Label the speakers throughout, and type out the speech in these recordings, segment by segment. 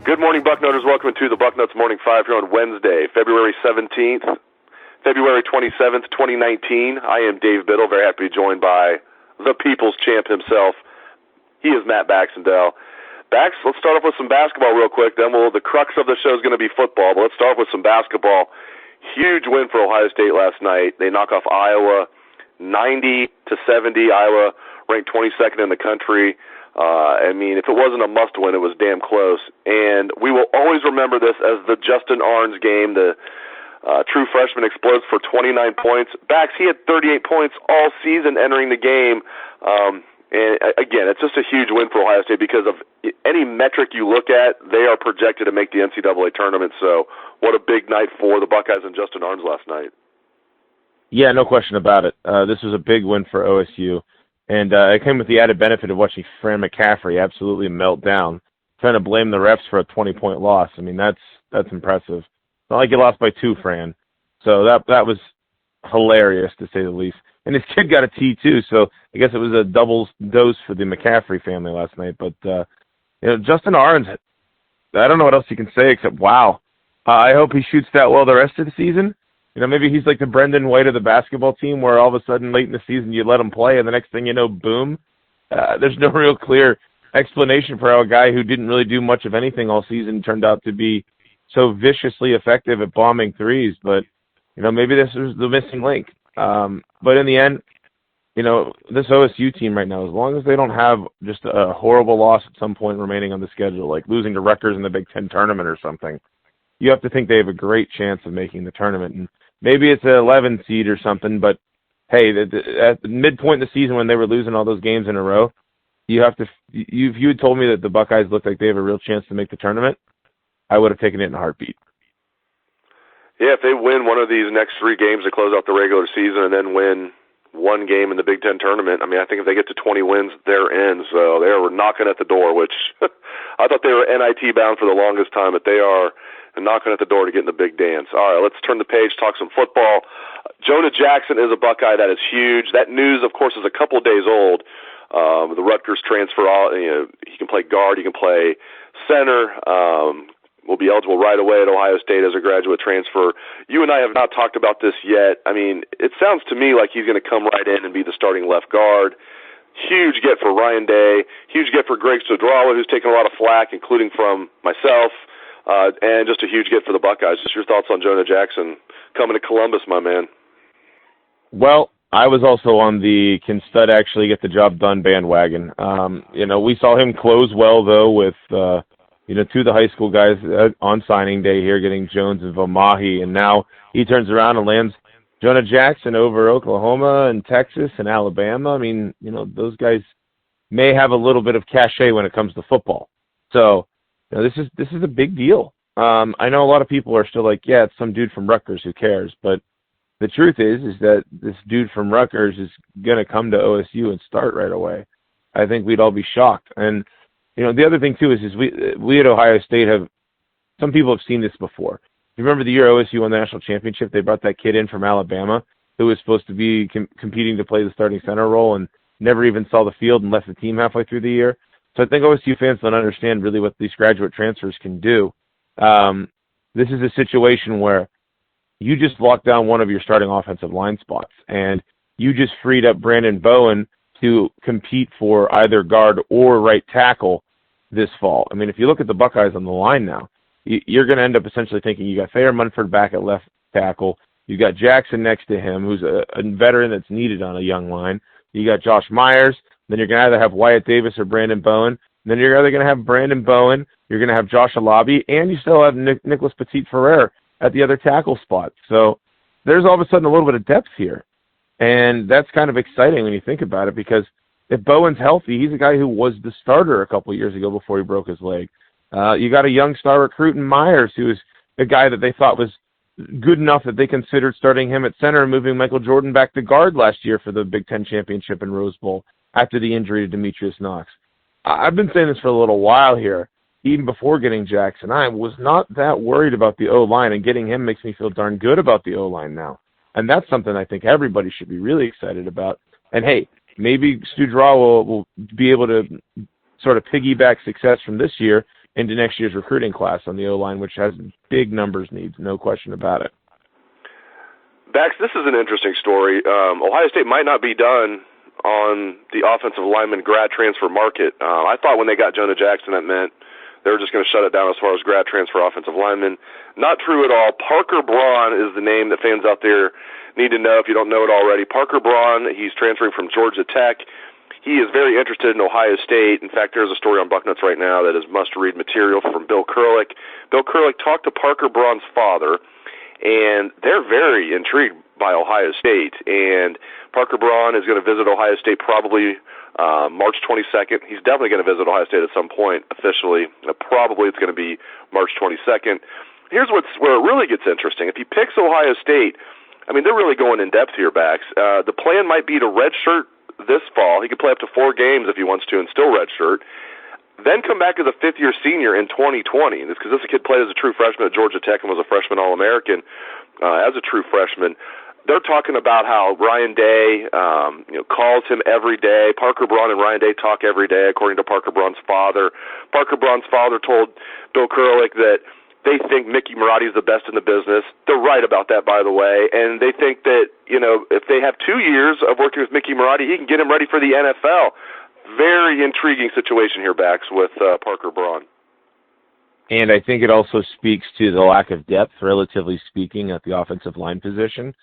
Speaker 1: Good morning, Bucknutters. Welcome to the Bucknuts Morning 5 here on Wednesday, February 17th, February 27th, 2019. I am Dave Biddle, very happy to be joined by the people's champ himself. He is Matt Baxendell. Bax, let's start off with some basketball real quick. Then the crux of the show is going to be football, but let's start off with some basketball. Huge win for Ohio State last night. They knock off Iowa 90-70. Iowa ranked 22nd in the country. If it wasn't a must-win, it was damn close. And we will always remember this as the Justin Ahrens game. The true freshman explodes for 29 points. Bax, he had 38 points all season entering the game. And again, it's just a huge win for Ohio State because of any metric you look at, they are projected to make the NCAA tournament. So what a big night for the Buckeyes and Justin Ahrens last night.
Speaker 2: Yeah, no question about it. This was a big win for OSU. And it came with the added benefit of watching Fran McCaffrey absolutely melt down, trying to blame the refs for a 20-point loss. I mean, that's impressive. It's not like you lost by 2, Fran. So that was hilarious, to say the least. And his kid got a T, too, so I guess it was a double dose for the McCaffrey family last night. But, Justin Ahrens, I don't know what else you can say except, wow. I hope he shoots that well the rest of the season. Maybe he's like the Brendan White of the basketball team where all of a sudden late in the season you let him play and the next thing you know, boom. There's no real clear explanation for how a guy who didn't really do much of anything all season turned out to be so viciously effective at bombing threes. But, maybe this is the missing link. But in the end, this OSU team right now, as long as they don't have just a horrible loss at some point remaining on the schedule, like losing to Rutgers in the Big Ten tournament or something, you have to think they have a great chance of making the tournament. And maybe it's an 11 seed or something, but hey, at the midpoint in the season when they were losing all those games in a row, if you had told me that the Buckeyes looked like they have a real chance to make the tournament, I would have taken it in a heartbeat.
Speaker 1: Yeah, if they win one of these next 3 games to close out the regular season and then win one game in the Big Ten tournament, I think if they get to 20 wins, they're in. So they were knocking at the door, which I thought they were NIT bound for the longest time, but they are knocking at the door to get in the big dance. All right, let's turn the page, talk some football. Jonah Jackson is a Buckeye. That is huge. That news, of course, is a couple days old. The Rutgers transfer, he can play guard, he can play center, will be eligible right away at Ohio State as a graduate transfer. You and I have not talked about this yet. It sounds to me like he's going to come right in and be the starting left guard. Huge get for Ryan Day. Huge get for Greg Stodrawa, who's taken a lot of flack, including from myself. And just a huge get for the Buckeyes. Just your thoughts on Jonah Jackson coming to Columbus, my man.
Speaker 2: Well, I was also on the can stud actually get the job done bandwagon. We saw him close well, though, with, 2 of the high school guys on signing day here getting Jones and Vomahi. And now he turns around and lands Jonah Jackson over Oklahoma and Texas and Alabama. Those guys may have a little bit of cachet when it comes to football. So, this is a big deal. I know a lot of people are still like, yeah, it's some dude from Rutgers, who cares? But the truth is that this dude from Rutgers is going to come to OSU and start right away. I think we'd all be shocked. And, the other thing, too, is we at Ohio State some people have seen this before. You remember the year OSU won the national championship? They brought that kid in from Alabama who was supposed to be competing to play the starting center role and never even saw the field and left the team halfway through the year. So I think OSU fans don't understand really what these graduate transfers can do. This is a situation where you just locked down one of your starting offensive line spots, and you just freed up Brandon Bowen to compete for either guard or right tackle this fall. If you look at the Buckeyes on the line now, you're going to end up essentially thinking you got Thayer Munford back at left tackle, you got Jackson next to him, who's a veteran that's needed on a young line, you got Josh Myers. Then you're going to either have Wyatt Davis or Brandon Bowen. And then you're either going to have Brandon Bowen, you're going to have Josh Alabi, and you still have Nicholas Petit-Ferrer at the other tackle spot. So there's all of a sudden a little bit of depth here. And that's kind of exciting when you think about it, because if Bowen's healthy, he's a guy who was the starter a couple of years ago before he broke his leg. You got a young star recruit in Myers, who is a guy that they thought was good enough that they considered starting him at center and moving Michael Jordan back to guard last year for the Big Ten championship in Rose Bowl after the injury to Demetrius Knox. I've been saying this for a little while here, even before getting Jackson. I was not that worried about the O-line, and getting him makes me feel darn good about the O-line now. And that's something I think everybody should be really excited about. And, hey, maybe Stu Draw will be able to sort of piggyback success from this year into next year's recruiting class on the O-line, which has big numbers needs, no question about it.
Speaker 1: Bax, this is an interesting story. Ohio State might not be done on the offensive lineman grad transfer market. I thought when they got Jonah Jackson, that meant they were just going to shut it down as far as grad transfer offensive linemen. Not true at all. Parker Braun is the name that fans out there need to know if you don't know it already. Parker Braun, he's transferring from Georgia Tech. He is very interested in Ohio State. In fact, there's a story on Bucknuts right now that is must-read material from Bill Kurelic. Bill Kurelic talked to Parker Braun's father, and they're very intrigued by Ohio State. And Parker Braun is going to visit Ohio State probably March 22nd. He's definitely going to visit Ohio State at some point officially. Probably it's going to be March 22nd. Here's where it really gets interesting. If he picks Ohio State, I mean, they're really going in depth here, Bax. The plan might be to redshirt this fall. He could play up to 4 games if he wants to and still redshirt. Then come back as a fifth-year senior in 2020. Because this kid played as a true freshman at Georgia Tech and was a freshman All-American as a true freshman. They're talking about how Ryan Day calls him every day. Parker Braun and Ryan Day talk every day, according to Parker Braun's father. Parker Braun's father told Bill Kurelic that they think Mickey Marotti is the best in the business. They're right about that, by the way. And they think that, if they have 2 years of working with Mickey Marotti, he can get him ready for the NFL. Very intriguing situation here, Bax, with Parker Braun.
Speaker 2: And I think it also speaks to the lack of depth, relatively speaking, at the offensive line position.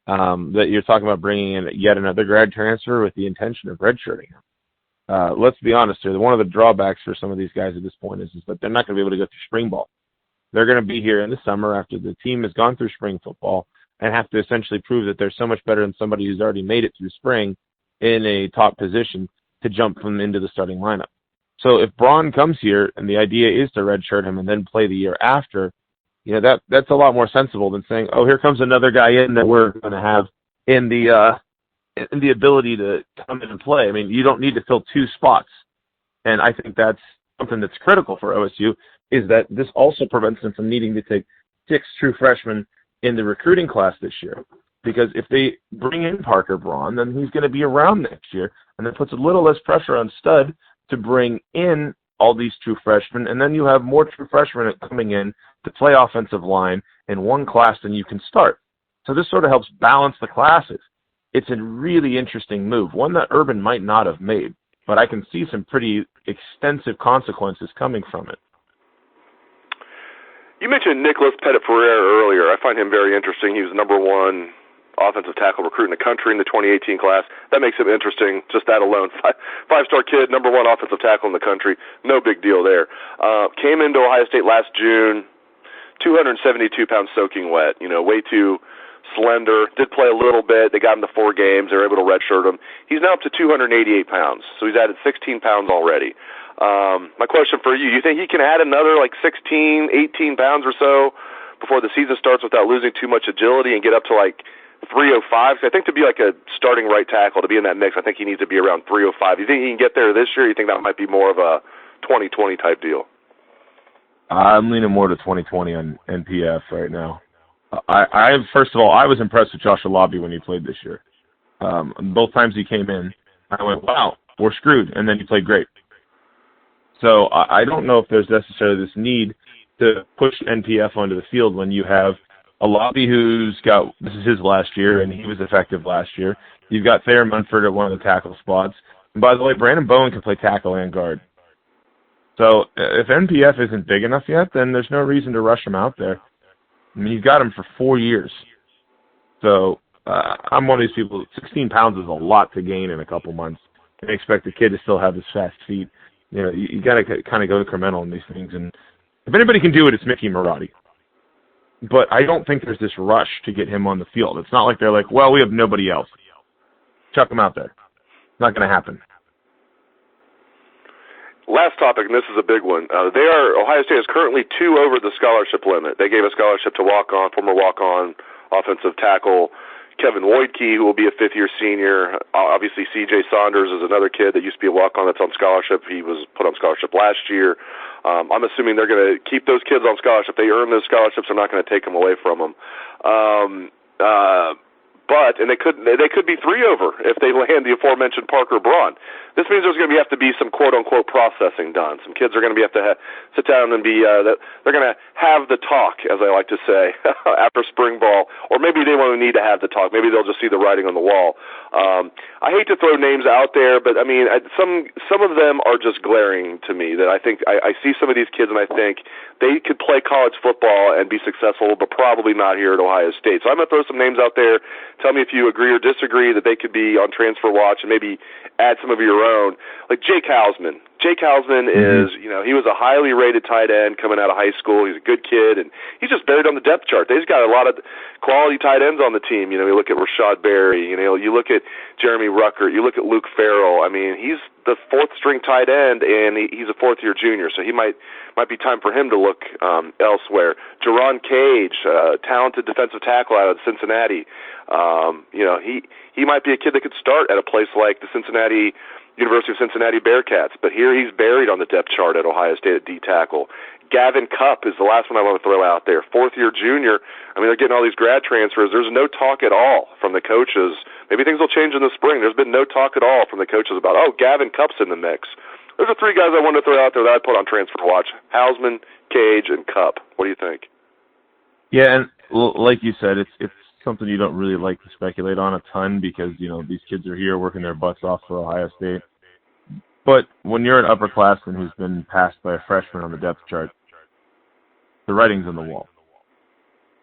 Speaker 2: That you're talking about bringing in yet another grad transfer with the intention of redshirting him. Let's be honest here. One of the drawbacks for some of these guys at this point is that they're not going to be able to go through spring ball. They're going to be here in the summer after the team has gone through spring football and have to essentially prove that they're so much better than somebody who's already made it through spring in a top position to jump them into the starting lineup. So if Braun comes here and the idea is to redshirt him and then play the year after, that's a lot more sensible than saying, oh, here comes another guy in that we're going to have in the ability to come in and play. I mean, you don't need to fill 2 spots. And I think that's something that's critical for OSU, is that this also prevents them from needing to take 6 true freshmen in the recruiting class this year. Because if they bring in Parker Braun, then he's going to be around next year, and that puts a little less pressure on Stud to bring in all these true freshmen, and then you have more true freshmen coming in to play offensive line in one class than you can start. So this sort of helps balance the classes. It's a really interesting move, one that Urban might not have made, but I can see some pretty extensive consequences coming from it.
Speaker 1: You mentioned Nicholas Pettit-Ferrer earlier. I find him very interesting. He was the number 1 offensive tackle recruit in the country in the 2018 class. That makes him interesting, just that alone. 5-star kid, number 1 offensive tackle in the country. No big deal there. Came into Ohio State last June, 272 pounds soaking wet, way too slender. Did play a little bit. They got him to 4 games. They were able to redshirt him. He's now up to 288 pounds, so he's added 16 pounds already. My question for you, you think he can add another 16, 18 pounds or so before the season starts without losing too much agility and get up to 305? So I think to be a starting right tackle, to be in that mix, I think he needs to be around 305. You think he can get there this year, or you think that might be more of a 2020 type deal?
Speaker 2: I'm leaning more to 2020 on NPF right now. First of all, I was impressed with Josh Alabi when he played this year. Both times he came in, I went, wow, we're screwed, and then he played great. So I don't know if there's necessarily this need to push NPF onto the field when you have a Alabi this is his last year, and he was effective last year. You've got Thayer Munford at one of the tackle spots. And by the way, Brandon Bowen can play tackle and guard. So if NPF isn't big enough yet, then there's no reason to rush him out there. I mean, you've got him for 4 years. So I'm one of these people, 16 pounds is a lot to gain in a couple months. I expect the kid to still have his fast feet. You got to kind of go incremental in these things. And if anybody can do it, it's Mickey Marotti. But I don't think there's this rush to get him on the field. It's not like they're like, well, we have nobody else. Chuck him out there. It's not going to happen.
Speaker 1: Last topic, and this is a big one. Ohio State is currently 2 over the scholarship limit. They gave a scholarship to former walk-on offensive tackle Kevin Woidke, who will be a fifth-year senior. Obviously, C.J. Saunders is another kid that used to be a walk-on that's on scholarship. He was put on scholarship last year. I'm assuming they're going to keep those kids on scholarship. They earn those scholarships. They're not going to take them away from them. But they could be 3 over if they land the aforementioned Parker Braun. This means there's going to have to be some quote-unquote processing done. Some kids are going to have to sit down and they're going to have the talk, as I like to say, after spring ball. Or maybe they won't need to have the talk. Maybe they'll just see the writing on the wall. I hate to throw names out there, but I mean, some of them are just glaring to me. That I think I see some of these kids and I think they could play college football and be successful, but probably not here at Ohio State. So I'm going to throw some names out there. Tell me if you agree or disagree that they could be on transfer watch and maybe add some of your own. Like Jake Houseman. Jake Houseman is, he was a highly rated tight end coming out of high school. He's a good kid, and he's just buried on the depth chart. They've got a lot of quality tight ends on the team. You look at Rashad Berry. You look at Jeremy Ruckert. You look at Luke Farrell. I mean, he's the 4th-string tight end, and he's a 4th-year junior, so he might be time for him to look elsewhere. Jerron Cage, talented defensive tackle out of Cincinnati. He might be a kid that could start at a place like the University of Cincinnati Bearcats, but here he's buried on the depth chart at Ohio State at D-tackle. Gavin Cupp is the last one I want to throw out there. 4th-year junior. I mean, they're getting all these grad transfers. There's no talk at all from the coaches. Maybe things will change in the spring. There's been no talk at all from the coaches about, Gavin Cupp's in the mix. Those are 3 guys I wanted to throw out there that I put on transfer watch. Houseman, Cage, and Cupp. What do you think?
Speaker 2: Yeah, and like you said, it's something you don't really like to speculate on a ton because, these kids are here working their butts off for Ohio State. But when you're an upperclassman who's been passed by a freshman on the depth chart, the writing's on the wall.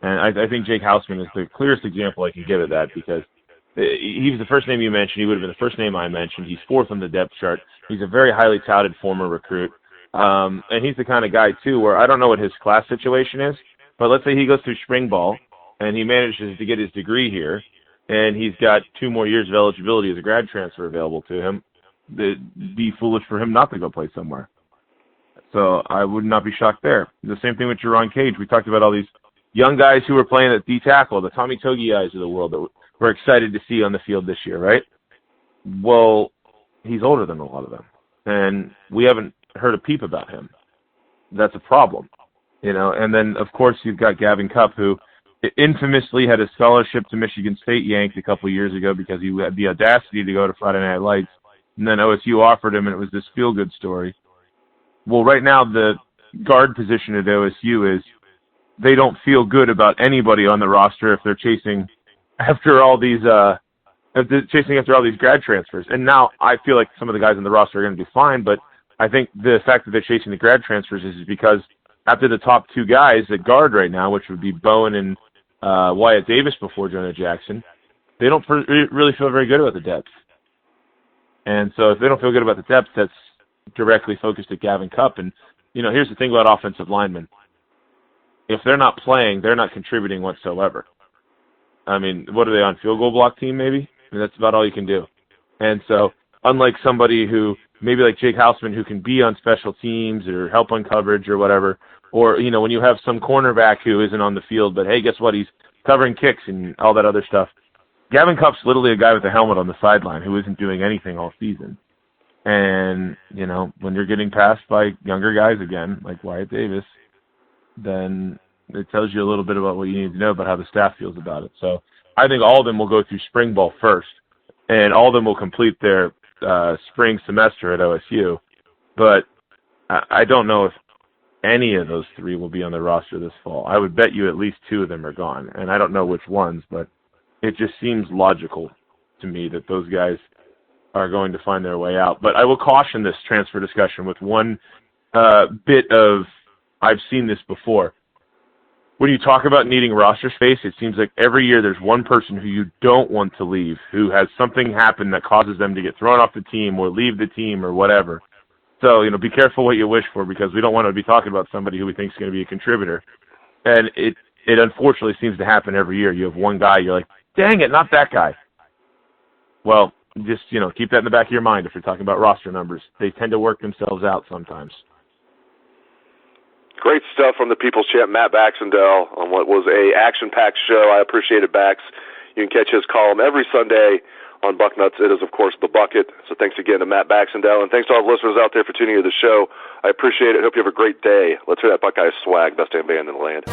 Speaker 2: And I think Jake Houseman is the clearest example I can give of that because he was the first name you mentioned. He would have been the first name I mentioned. He's 4th on the depth chart. He's a very highly touted former recruit. And he's the kind of guy, too, where I don't know what his class situation is, but let's say he goes through spring ball and he manages to get his degree here, and he's got 2 more years of eligibility as a grad transfer available to him. It'd be foolish for him not to go play somewhere. So I would not be shocked there. The same thing with Jerron Cage. We talked about all these young guys who were playing at D-tackle, the Tommy Togi guys of the world that we're excited to see on the field this year, right? Well, he's older than a lot of them, and we haven't heard a peep about him. That's a problem, And then, of course, you've got Gavin Cupp, who infamously had a scholarship to Michigan State yanked a couple of years ago because he had the audacity to go to Friday Night Lights, and then OSU offered him, and it was this feel-good story. Well, right now, the guard position at OSU is they don't feel good about anybody on the roster if they're chasing after all these grad transfers. And now I feel like some of the guys on the roster are going to do fine, but I think the fact that they're chasing the grad transfers is because after the top 2 guys at guard right now, which would be Bowen and Wyatt Davis before Jonah Jackson, they don't really feel very good about the depth. And so if they don't feel good about the depth, that's directly focused at Gavin Cupp. And, here's the thing about offensive linemen. If they're not playing, they're not contributing whatsoever. I mean, what are they on, field goal block team maybe? I mean, that's about all you can do. And so unlike somebody who, maybe like Jake Houseman, who can be on special teams or help on coverage or whatever, or, when you have some cornerback who isn't on the field, but hey, guess what? He's covering kicks and all that other stuff. Gavin Cupp's literally a guy with a helmet on the sideline who isn't doing anything all season. And, when you're getting passed by younger guys again, like Wyatt Davis, then it tells you a little bit about what you need to know about how the staff feels about it. So I think all of them will go through spring ball first, and all of them will complete their spring semester at OSU. But I don't know if any of those 3 will be on the roster this fall. I would bet you at least 2 of them are gone, and I don't know which ones, but it just seems logical to me that those guys are going to find their way out. But I will caution this transfer discussion with one bit of, I've seen this before. When you talk about needing roster space, it seems like every year there's one person who you don't want to leave, who has something happen that causes them to get thrown off the team or leave the team or whatever. So, be careful what you wish for, because we don't want to be talking about somebody who we think is going to be a contributor. And it unfortunately seems to happen every year. You have one guy, you're like, dang it, not that guy. Well, just, keep that in the back of your mind if you're talking about roster numbers. They tend to work themselves out sometimes.
Speaker 1: Great stuff from the People's Champ, Matt Baxendell, on what was a action-packed show. I appreciate it, Bax. You can catch his column every Sunday on Bucknuts. It is, of course, The Bucket. So thanks again to Matt Baxendell, and thanks to all the listeners out there for tuning into the show. I appreciate it. Hope you have a great day. Let's hear that Buckeyes swag, best damn band in the land.